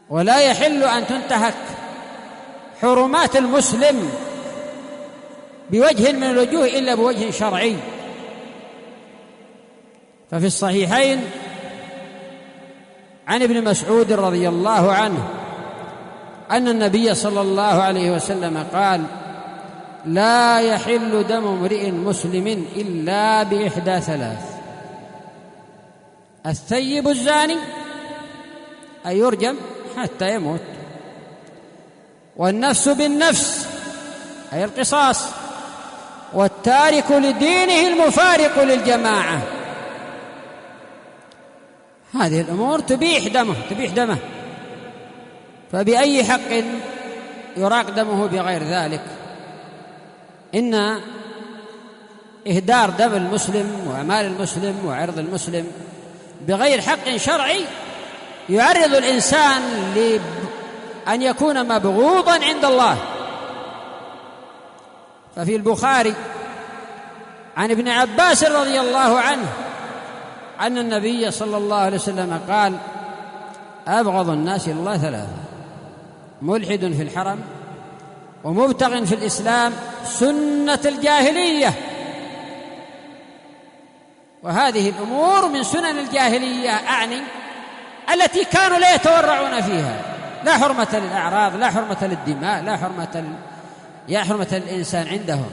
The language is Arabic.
ولا يحل أن تنتهك حرمات المسلم بوجه من الوجوه إلا بوجه شرعي. ففي الصحيحين عن ابن مسعود رضي الله عنه أن النبي صلى الله عليه وسلم قال: لا يحل دم امرئ مسلم إلا بإحدى ثلاث: الثيب الزاني أي يرجم حتى يموت، والنفس بالنفس أي القصاص، والتارك لدينه المفارق للجماعة. هذه الأمور تبيح دمه، فبأي حق يراق دمه بغير ذلك؟ إن إهدار دم المسلم وأمال المسلم وعرض المسلم بغير حق شرعي يعرض الإنسان لأن يكون مبغوضا عند الله. ففي البخاري عن ابن عباس رضي الله عنه أن النبي صلى الله عليه وسلم قال: أبغض الناس إلى الله ثلاثة: ملحد في الحرم، ومبتغ في الإسلام سنة الجاهلية. وهذه الأمور من سنن الجاهلية، أعني التي كانوا لا يتورعون فيها، لا حرمة للأعراض، لا حرمة للدماء، لا حرمة الإنسان عندهم.